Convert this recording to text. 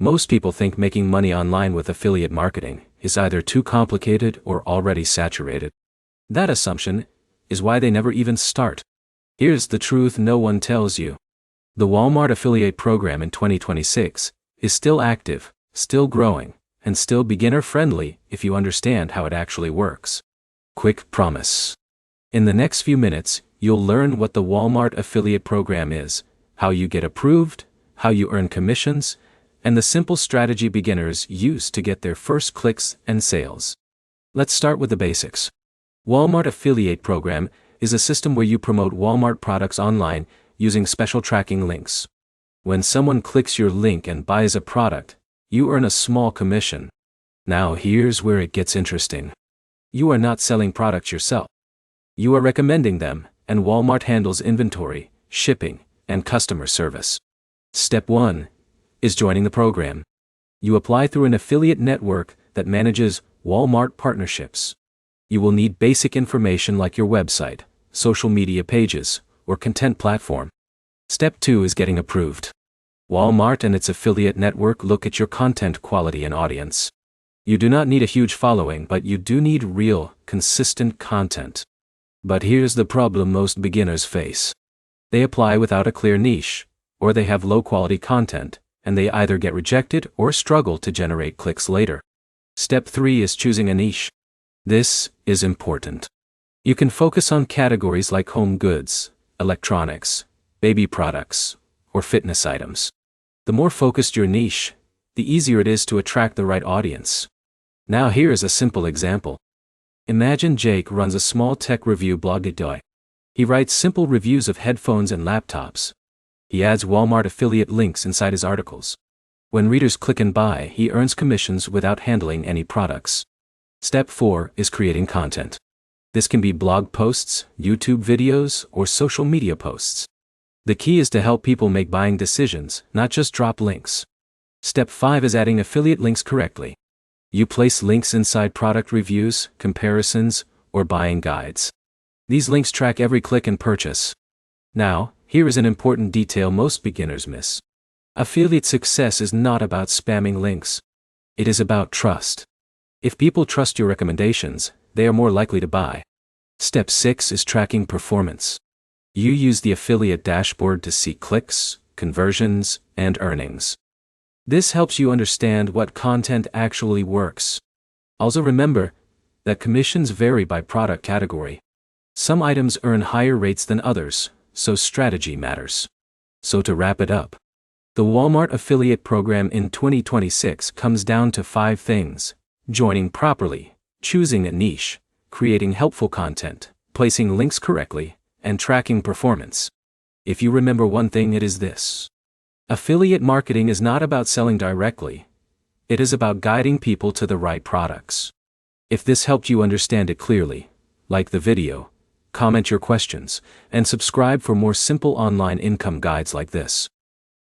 Most people think making money online with affiliate marketing is either too complicated or already saturated. That assumption is why they never even start. Here's the truth no one tells you. The Walmart affiliate program in 2026 is still active, still growing, and still beginner-friendly if you understand how it actually works. Quick promise. In the next few minutes, you'll learn what the Walmart affiliate program is, how you get approved, how you earn commissions, and the simple strategy beginners use to get their first clicks and sales. Let's start with the basics. Walmart Affiliate Program is a system where you promote Walmart products online using special tracking links. When someone clicks your link and buys a product, you earn a small commission. Now here's where it gets interesting. You are not selling products yourself. You are recommending them, and Walmart handles inventory, shipping, and customer service. Step 1 is joining the program. You apply through an affiliate network that manages Walmart partnerships. You will need basic information like your website, social media pages, or content platform. Step 2 is getting approved. Walmart and its affiliate network look at your content quality and audience. You do not need a huge following, but you do need real, consistent content. But here's the problem most beginners face. They apply without a clear niche, or they have low-quality content, and they either get rejected or struggle to generate clicks later. Step 3 is choosing a niche. This is important. You can focus on categories like home goods, electronics, baby products, or fitness items. The more focused your niche, the easier it is to attract the right audience. Now here is a simple example. Imagine Jake runs a small tech review blog. He writes simple reviews of headphones and laptops. He adds Walmart affiliate links inside his articles. When readers click and buy, he earns commissions without handling any products. Step 4 is creating content. This can be blog posts, YouTube videos, or social media posts. The key is to help people make buying decisions, not just drop links. Step 5 is adding affiliate links correctly. You place links inside product reviews, comparisons, or buying guides. These links track every click and purchase. Now, here is an important detail most beginners miss. Affiliate success is not about spamming links. It is about trust. If people trust your recommendations, they are more likely to buy. Step 6 is tracking performance. You use the affiliate dashboard to see clicks, conversions, and earnings. This helps you understand what content actually works. Also remember that commissions vary by product category. Some items earn higher rates than others, so strategy matters. So to wrap it up, the Walmart affiliate program in 2026 comes down to 5 things: joining properly, choosing a niche, creating helpful content, placing links correctly, and tracking performance. If you remember one thing, it is this. Affiliate marketing is not about selling directly. It is about guiding people to the right products. If this helped you understand it clearly, like the video, comment your questions, and subscribe for more simple online income guides like this.